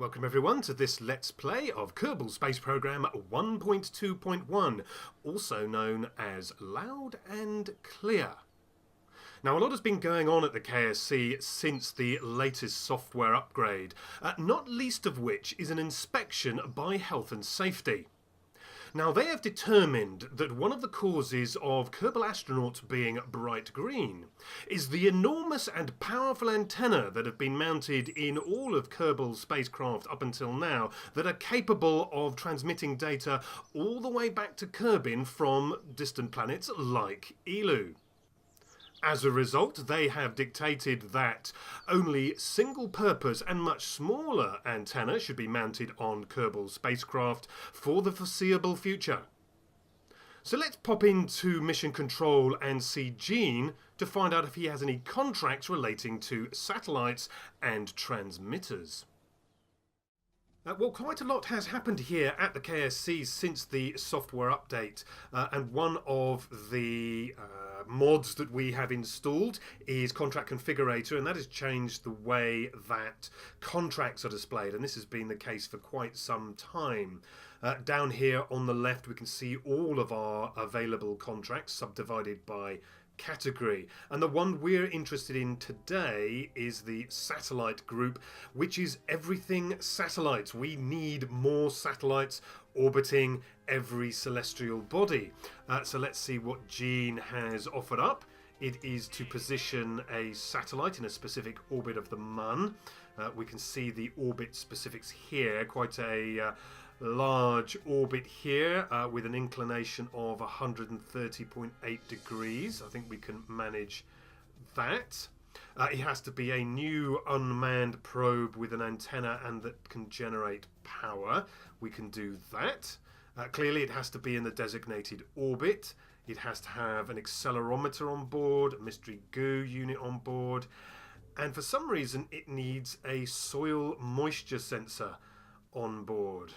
Welcome everyone to this Let's Play of Kerbal Space Program 1.2.1, also known as Loud and Clear. Now, a lot has been going on at the KSC since the latest software upgrade, not least of which is an inspection by Health and Safety. Now, they have determined that one of the causes of Kerbal astronauts being bright green is the enormous and powerful antenna that have been mounted in all of Kerbal spacecraft up until now that are capable of transmitting data all the way back to Kerbin from distant planets like Eeloo. As a result, they have dictated that only single-purpose and much smaller antenna should be mounted on Kerbal spacecraft for the foreseeable future. So let's pop into Mission Control and see Gene to find out if he has any contracts relating to satellites and transmitters. Well, quite a lot has happened here at the KSC since the software update, and one of the mods that we have installed is Contract Configurator, and that has changed the way that contracts are displayed, and this has been the case for quite some time. Down here on the left we can see all of our available contracts subdivided by category, and the one we're interested in today is the satellite group, which is everything satellites. We need more satellites orbiting every celestial body. So let's see what Gene has offered up. It is to position a satellite in a specific orbit of the Mun. We can see the orbit specifics here, quite a large orbit here with an inclination of 130.8 degrees. I think we can manage that. It has to be a new unmanned probe with an antenna and that can generate power. We can do that. Clearly it has to be in the designated orbit. It has to have an accelerometer on board, a mystery goo unit on board, and for some reason it needs a soil moisture sensor on board.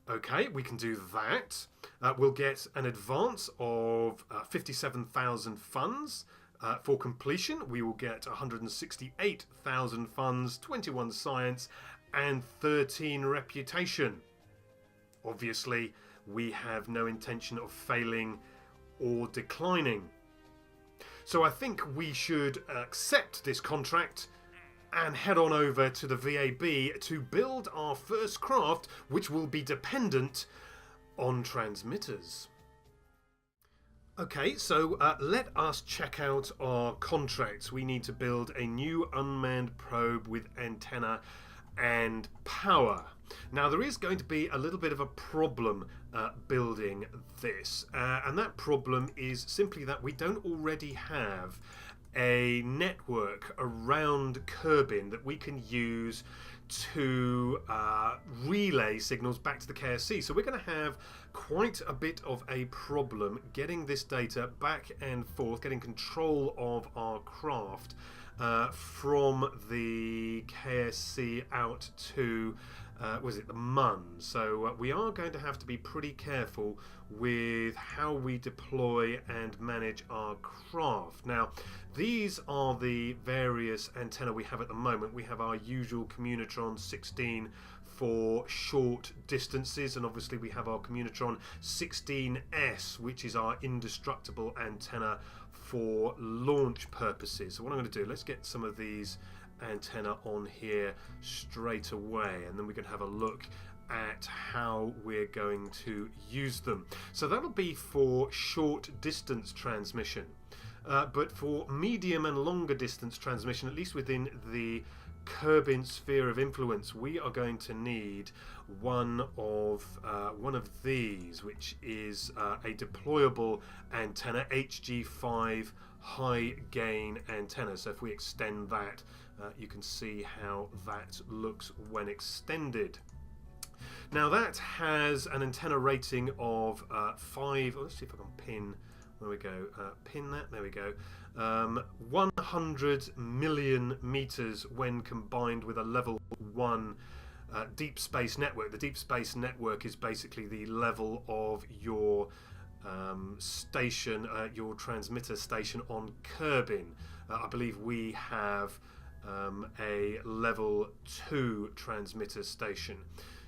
Okay, we can do that. We'll get an advance of 57,000 funds. For completion, we will get 168,000 funds, 21 science, and 13 reputation. Obviously, we have no intention of failing or declining. So I think we should accept this contract and head on over to the VAB to build our first craft, which will be dependent on transmitters. Okay, so let us check out our contracts. We need to build a new unmanned probe with antenna and power. Now, there is going to be a little bit of a problem building this, and that problem is simply that we don't already have a network around Kerbin that we can use to relay signals back to the KSC. So we're going to have quite a bit of a problem getting this data back and forth, getting control of our craft from the KSC out to was it the Mun? So we are going to have to be pretty careful with how we deploy and manage our craft. Now, these are the various antennae we have at the moment. We have our usual Communitron 16 for short distances, and obviously we have our Communitron 16S, which is our indestructible antenna for launch purposes. So what I'm going to do, let's get some of these antenna on here straight away, and then we can have a look at how we're going to use them. So that'll be for short distance transmission, but for medium and longer distance transmission, at least within the Kerbin sphere of influence, we are going to need one of these, which is a deployable antenna, HG5 high gain antenna. So if we extend that, you can see how that looks when extended. Now that has an antenna rating of 5. Let's see if I can pin. There we go. Pin that. There we go. 100 million meters when combined with a level 1 deep space network. The deep space network is basically the level of your station, your transmitter station on Kerbin. I believe we have a level 2 transmitter station.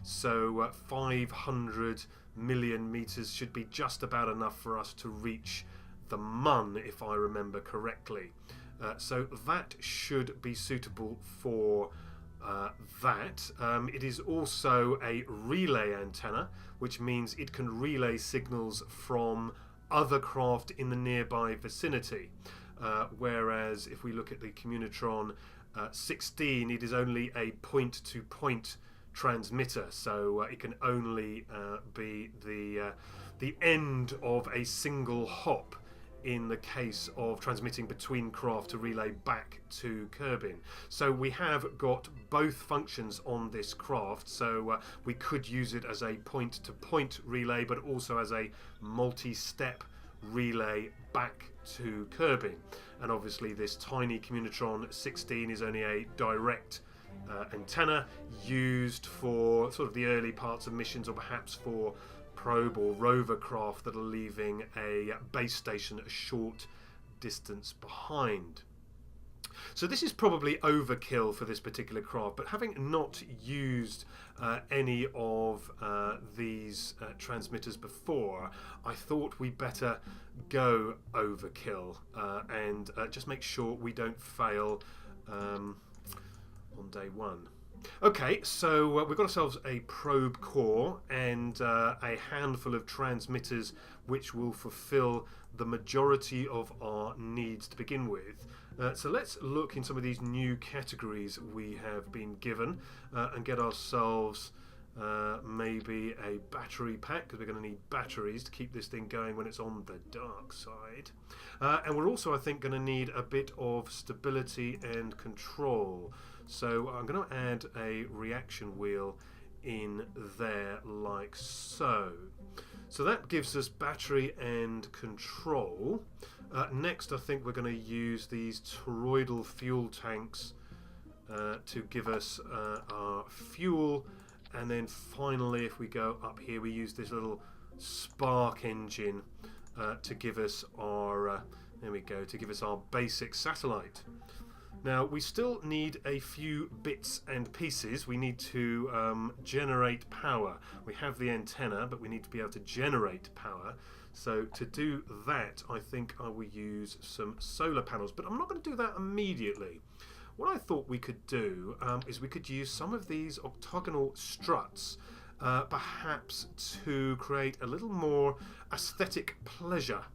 So 500 million meters should be just about enough for us to reach the Mun, if I remember correctly. So that should be suitable for that. It is also a relay antenna, which means it can relay signals from other craft in the nearby vicinity. Whereas if we look at the Communitron 16, it is only a point-to-point transmitter, so it can only be the end of a single hop in the case of transmitting between craft to relay back to Kerbin. So we have got both functions on this craft, so we could use it as a point-to-point relay, but also as a multi-step relay back to Kerbin. And obviously this tiny Communitron 16 is only a direct antenna used for sort of the early parts of missions, or perhaps for probe or rover craft that are leaving a base station a short distance behind. So this is probably overkill for this particular craft, but having not used any of these transmitters before, I thought we better go overkill and just make sure we don't fail on day one. Okay, so we've got ourselves a probe core and a handful of transmitters which will fulfill the majority of our needs to begin with. So let's look in some of these new categories we have been given and get ourselves maybe a battery pack, because we're going to need batteries to keep this thing going when it's on the dark side. And we're also, I think, going to need a bit of stability and control. So I'm going to add a reaction wheel in there like so. So that gives us battery and control. Next, I think we're going to use these toroidal fuel tanks to give us our fuel. And then finally, if we go up here, we use this little spark engine to give us our, there we go, to give us our basic satellite. Now, we still need a few bits and pieces. We need to generate power. We have the antenna, but we need to be able to generate power. So to do that, I think I will use some solar panels, but I'm not going to do that immediately. What I thought we could do is we could use some of these octagonal struts perhaps to create a little more aesthetic pleasure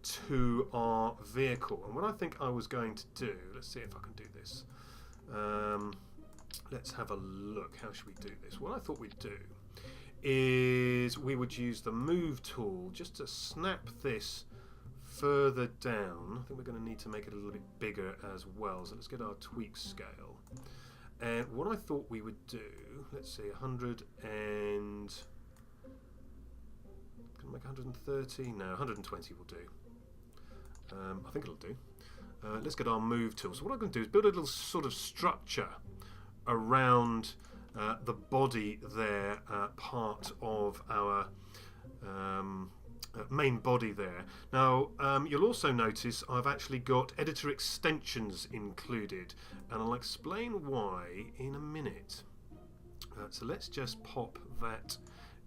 to our vehicle. And what I think I was going to do, let's see if I can do this. Let's have a look. How should we do this? What I thought we'd do is we would use the move tool just to snap this further down. I think we're going to need to make it a little bit bigger as well. So let's get our tweak scale. And what I thought we would do, let's see, 100 and... Can I make 130? No, 120 will do. I think it'll do. Let's get our move tool. So what I'm going to do is build a little sort of structure around the body there, part of our main body there. Now you'll also notice I've actually got editor extensions included, and I'll explain why in a minute. So let's just pop that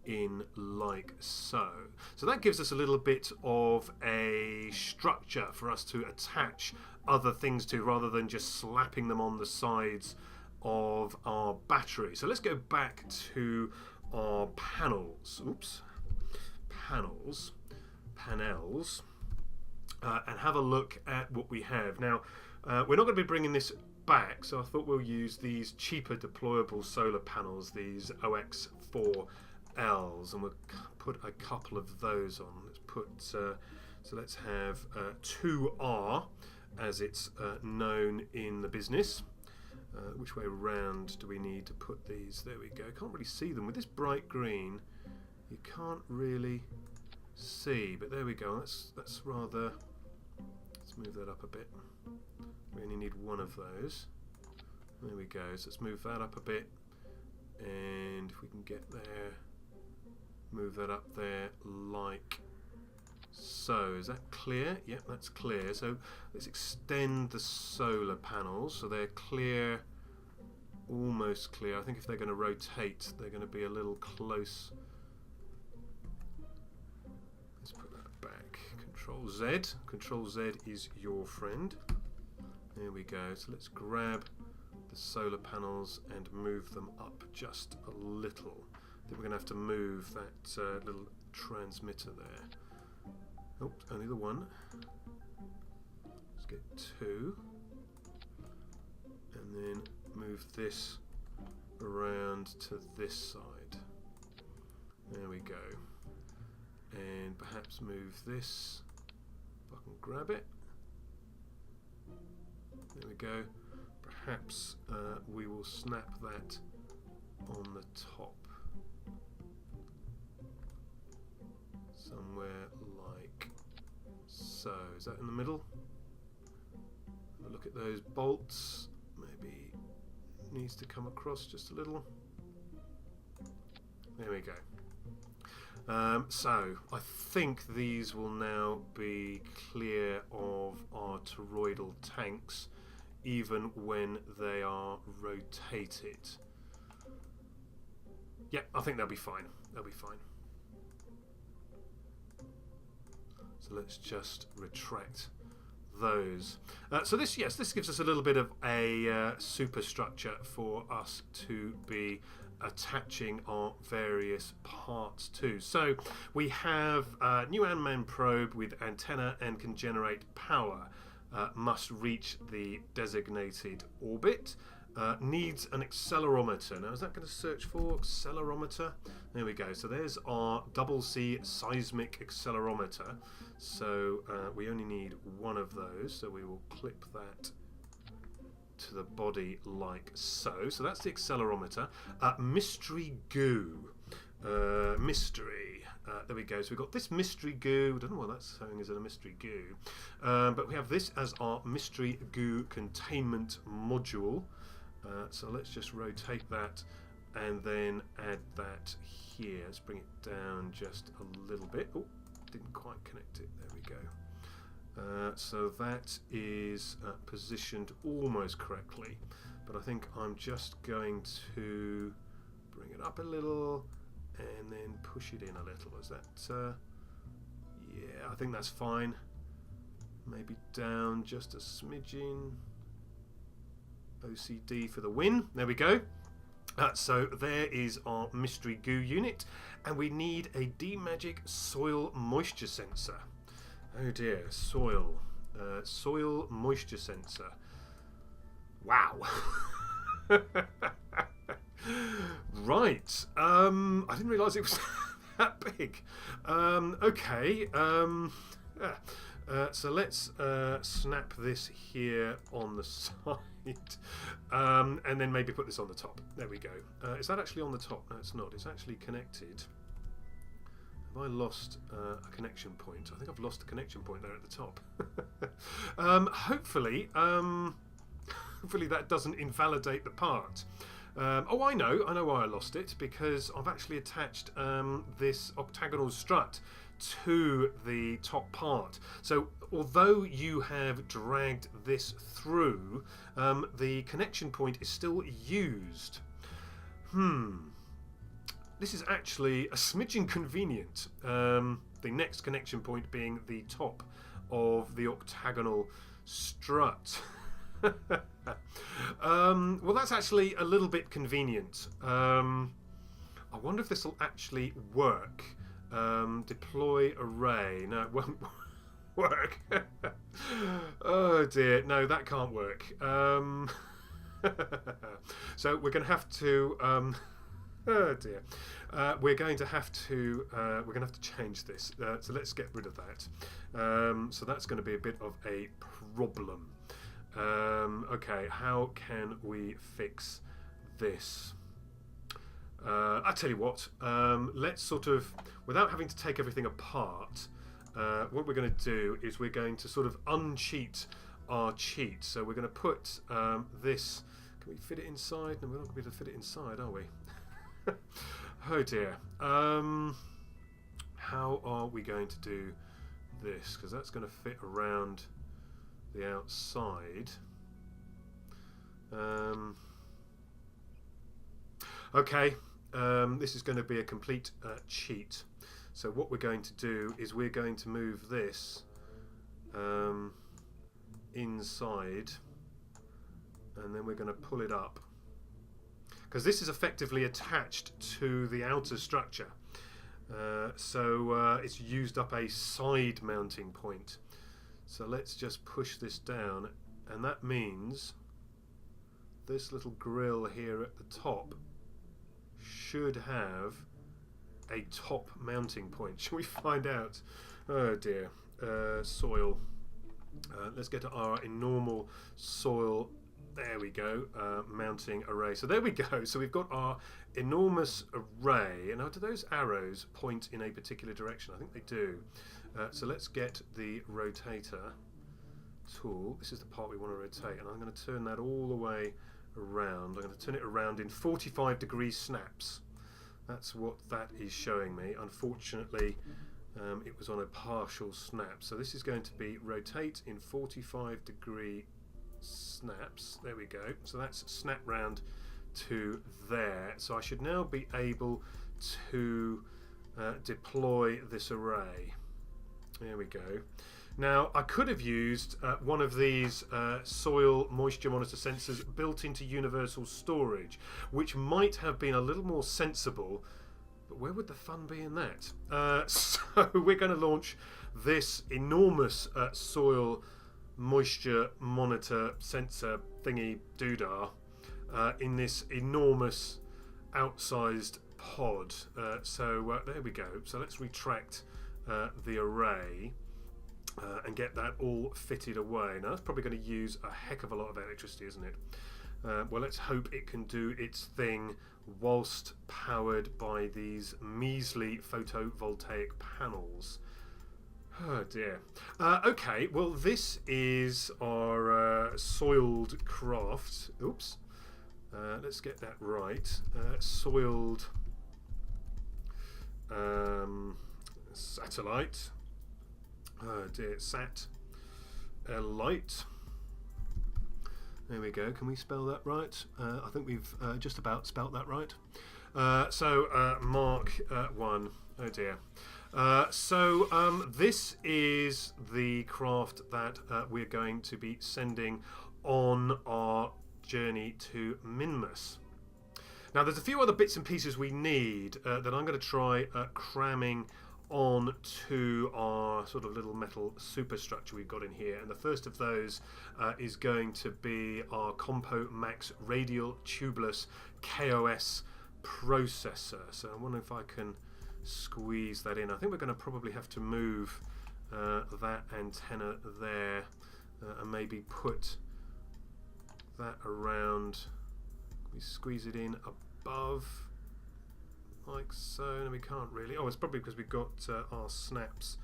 in like so. So that gives us a little bit of a structure for us to attach other things to, rather than just slapping them on the sides of our battery. So let's go back to our panels. Oops. Panels, and have a look at what we have. Now, we're not going to be bringing this back, so I thought we'll use these cheaper deployable solar panels, these OX4Ls, and we'll put a couple of those on. Let's put, so let's have 2R, as it's known in the business. Which way round do we need to put these? There we go. Can't really see them with this bright green. You can't really see, but there we go. That's rather. Let's move that up a bit. We only need one of those. There we go. So let's move that up a bit, and if we can get there, move that up there like So, is that clear? Yep, that's clear. So, let's extend the solar panels so they're clear, almost clear. I think if they're going to rotate, they're going to be a little close. Let's put that back. Control Z. Control Z is your friend. There we go. So, let's grab the solar panels and move them up just a little. I think we're going to have to move that little transmitter there. Oh, only the one. Let's get 2. And then move this around to this side. There we go. And perhaps move this. If I can grab it. There we go. Perhaps we will snap that on the top. Somewhere like so. Is that in the middle? Have a look at those bolts. Maybe it needs to come across just a little. There we go. So I think these will now be clear of our toroidal tanks, even when they are rotated. Yeah, I think they'll be fine. They'll be fine. So let's just retract those. So this gives us a little bit of a superstructure for us to be attaching our various parts to. So we have a new Ant-Man probe with antenna and can generate power. Must reach the designated orbit. Needs an accelerometer. Now, is that going to search for accelerometer? There we go. So there's our double C seismic accelerometer. So we only need one of those. So we will clip that to the body like so. So that's the accelerometer. Mystery goo. Mystery. There we go. So we've got this mystery goo. I don't know what that's showing as a mystery goo. But we have this as our mystery goo containment module. So let's just rotate that and then add that here. Let's bring it down just a little bit. Oh, didn't quite connect it. There we go. So that is positioned almost correctly. But I think I'm just going to bring it up a little and then push it in a little. Is that... yeah, I think that's fine. Maybe down just a smidgen. OCD for the win. There we go. So there is our mystery goo unit, and we need a D-Magic soil moisture sensor. Oh dear, soil moisture sensor. Wow. Right. I didn't realise it was that big. Okay. So let's snap this here on the side. And then maybe put this on the top. There we go. Is that actually on the top? No, it's not. It's actually connected. Have I lost a connection point? I think I've lost a connection point there at the top. Hopefully that doesn't invalidate the part. Oh, I know why I lost it, because I've actually attached this octagonal strut to the top part. So although you have dragged this through, the connection point is still used. This is actually a smidgen convenient. The next connection point being the top of the octagonal strut. Well, that's actually a little bit convenient. I wonder if this will actually work. Deploy array. No, it won't work. Oh dear, no, that can't work. So we're going to have to. Oh dear, we're going to have to change this. So let's get rid of that. So that's going to be a bit of a problem. Okay, how can we fix this? I tell you what, let's sort of, without having to take everything apart, what we're going to do is we're going to sort of uncheat our cheat. So we're going to put this, can we fit it inside? No, we're not going to be able to fit it inside, are we? Oh dear. How are we going to do this, because that's going to fit around the outside. Okay, this is going to be a complete cheat. So what we're going to do is we're going to move this inside, and then we're going to pull it up, because this is effectively attached to the outer structure. So it's used up a side mounting point. So let's just push this down, and that means this little grill here at the top should have a top mounting point. Shall we find out? Oh dear. Soil. Let's get to our normal soil. There we go. Mounting array. So there we go. So we've got our enormous array. And now, do those arrows point in a particular direction? I think they do. So let's get the rotator tool. This is the part we want to rotate, and I'm going to turn that all the way around. I'm going to turn it around in 45-degree snaps. That's what that is showing me. Unfortunately, it was on a partial snap. So this is going to be rotate in 45-degree snaps. There we go. So that's snap round to there. So I should now be able to deploy this array. There we go. Now, I could have used one of these soil moisture monitor sensors built into universal storage, which might have been a little more sensible, but where would the fun be in that? So we're going to launch this enormous soil moisture monitor sensor thingy doodah in this enormous outsized pod. So there we go. So let's retract the array. And get that all fitted away. Now that's probably going to use a heck of a lot of electricity, isn't it? Well, let's hope it can do its thing whilst powered by these measly photovoltaic panels. Oh dear. Okay, well this is our soiled craft. Oops. Let's get that right. Soiled satellite. Oh dear, light. There we go. Can we spell that right? I think we've just about spelt that right. So Mark 1. Oh dear. So this is the craft that we're going to be sending on our journey to Minmus. Now there's a few other bits and pieces we need that I'm going to try cramming on to our sort of little metal superstructure we've got in here, and the first of those is going to be our Compo Max radial tubeless KOS processor. So I'm wondering if I can squeeze that in. I think we're going to probably have to move that antenna there and maybe put that around. Can we squeeze it in above? Like so. No, we can't really. Oh, it's probably because we've got our snaps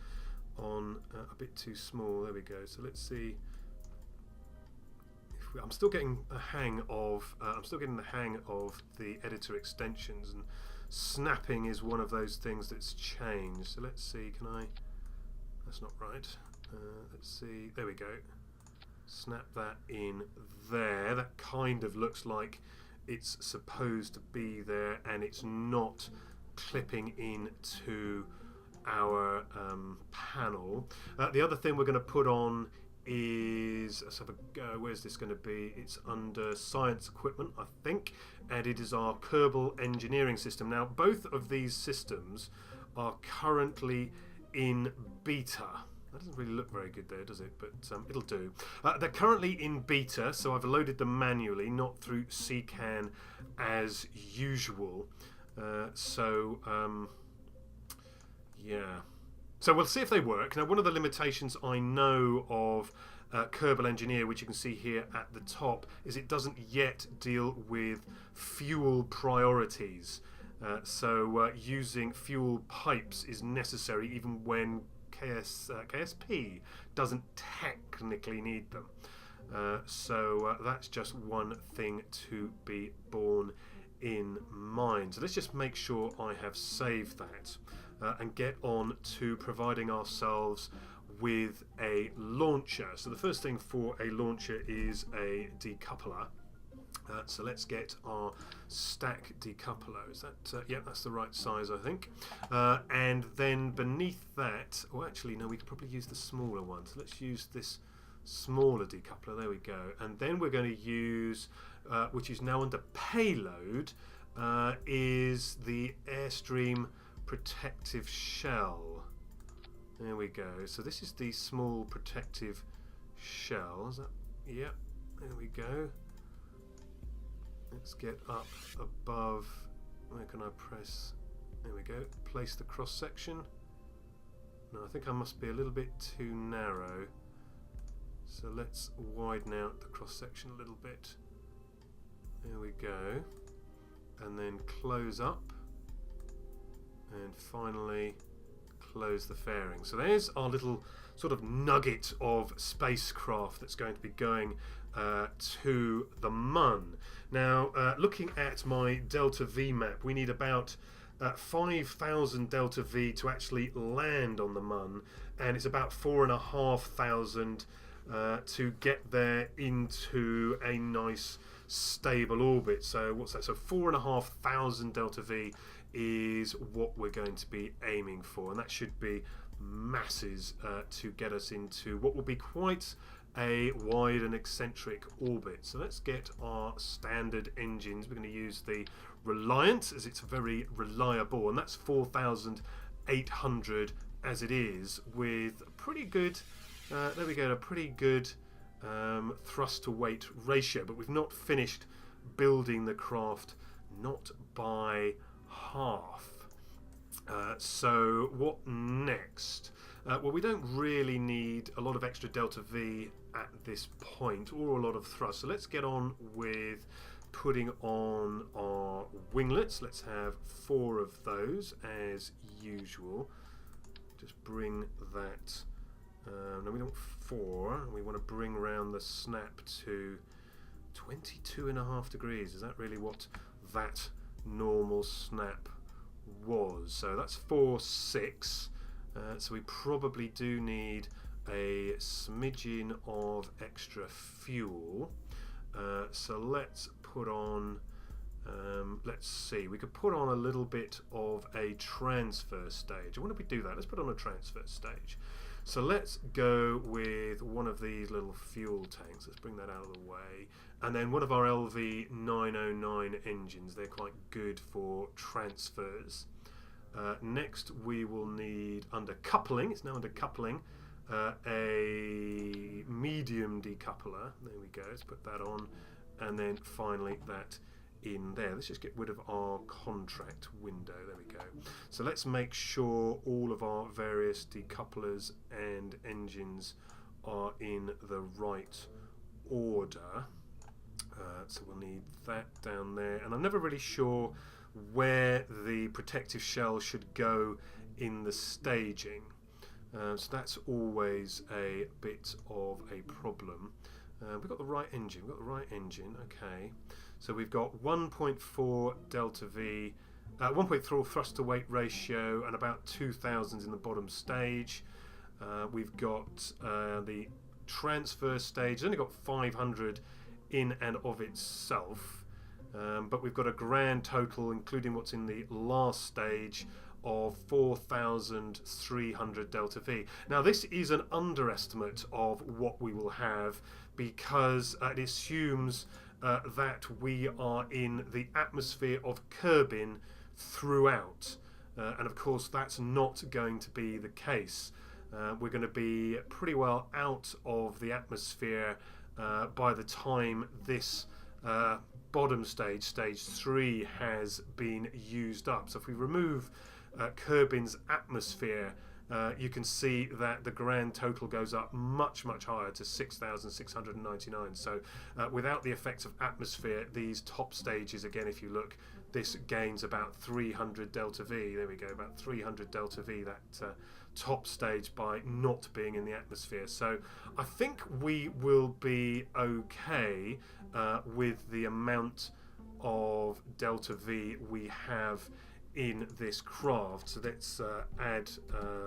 on a bit too small. There we go. So let's see. If I'm still getting a hang of. I'm still getting the hang of the editor extensions, and snapping is one of those things that's changed. So let's see. Can I? That's not right. Let's see. There we go. Snap that in there. That kind of looks like it's supposed to be there, and it's not clipping into our panel. The other thing we're going to put on is, let's have a go. Where's this going to be? It's under science equipment, I think, and it is our Kerbin engineering system. Now both of these systems are currently in beta. That doesn't really look very good there, does it? But it'll do. They're currently in beta, so I've loaded them manually, not through CCAN as usual. Yeah. So we'll see if they work. Now, one of the limitations I know of Kerbal Engineer, which you can see here at the top, is it doesn't yet deal with fuel priorities. So using fuel pipes is necessary even when KSP doesn't technically need them. So that's just one thing to be borne in mind. So let's just make sure I have saved that and get on to providing ourselves with a launcher. So the first thing for a launcher is a decoupler. So let's get our stack decoupler. Is that, yeah, that's the right size, I think. And then beneath that, oh actually no, we could probably use the smaller one. So let's use this smaller decoupler, there we go. And then we're going to use, which is now under payload, is the Airstream protective shell. There we go. So this is the small protective shell. Is that, yeah, there we go. Let's get up above. Where can I press? There we go. Place the cross section. No, I think I must be a little bit too narrow. So let's widen out the cross section a little bit. There we go. And then close up. And finally close the fairing. So there's our little sort of nugget of spacecraft that's going to be going to the Mun. Now, looking at my Delta V map, we need about 5,000 Delta V to actually land on the Mun, and it's about 4,500 to get there into a nice stable orbit. So what's that? So 4,500 Delta V is what we're going to be aiming for, and that should be masses to get us into what will be quite a wide and eccentric orbit. So let's get our standard engines. We're going to use the Reliant as it's very reliable, and that's 4,800 as it is, with pretty good there we go, a pretty good thrust to weight ratio, but we've not finished building the craft, not by half. So what next? Well, we don't really need a lot of extra Delta V at this point, or a lot of thrust. So let's get on with putting on our winglets. Let's have 4 of those as usual. Just bring that. No, we don't want 4. We want to bring round the snap to 22.5 degrees. Is that really what that normal snap was? So that's 4.6. So we probably do need a smidgen of extra fuel. So let's put on, let's see, we could put on a little bit of a transfer stage. Why don't we do that? Let's put on a transfer stage. So let's go with one of these little fuel tanks. Let's bring that out of the way. And then one of our LV909 engines. They're quite good for transfers. Next we will need, under coupling, it's now under coupling, a medium decoupler. There we go, let's put that on. And then finally that in there. Let's just get rid of our contract window. There we go. So let's make sure all of our various decouplers and engines are in the right order. So we'll need that down there. And I'm never really sure where the protective shell should go in the staging. So that's always a bit of a problem. We've got the right engine. We've got the right engine. Okay. So we've got 1.4 Delta V, 1.4 thrust to weight ratio, and about 2,000 in the bottom stage. We've got the transfer stage. It's only got 500 in and of itself, but we've got a grand total, including what's in the last stage, of 4,300 Delta V. Now this is an underestimate of what we will have, because it assumes that we are in the atmosphere of Kerbin throughout, and of course that's not going to be the case. We're going to be pretty well out of the atmosphere by the time this bottom stage, stage 3, has been used up. So if we remove Kerbin's atmosphere, you can see that the grand total goes up much higher to 6,699. So without the effects of atmosphere, these top stages, again, if you look, this gains about 300 Delta V. There we go, about 300 Delta V, that top stage, by not being in the atmosphere. So I think we will be okay with the amount of Delta V we have in this craft. So let's add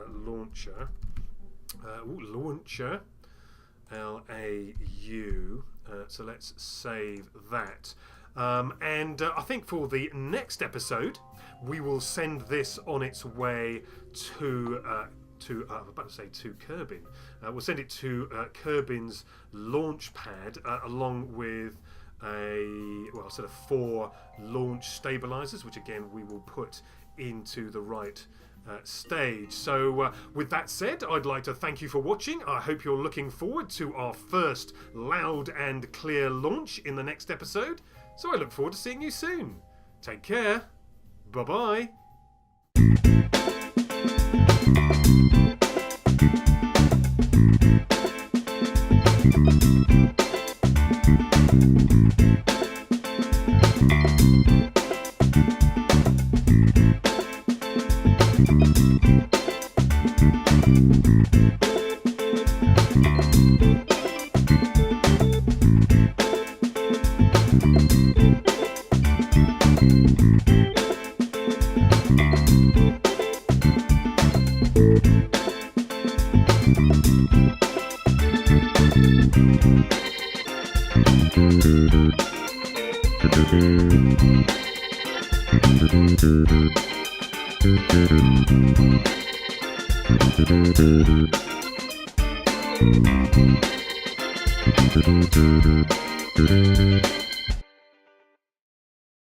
launcher. launcher, LAU. So let's save that. And I think for the next episode, we will send this on its way to I'm about to say to Kerbin. We'll send it to Kerbin's launch pad along with a set of 4 launch stabilizers, which again we will put into the right stage. So with that said, I'd like to thank you for watching. I hope you're looking forward to our first loud and clear launch in the next episode. So I look forward to seeing you soon. Take care. Bye-bye. Thank you.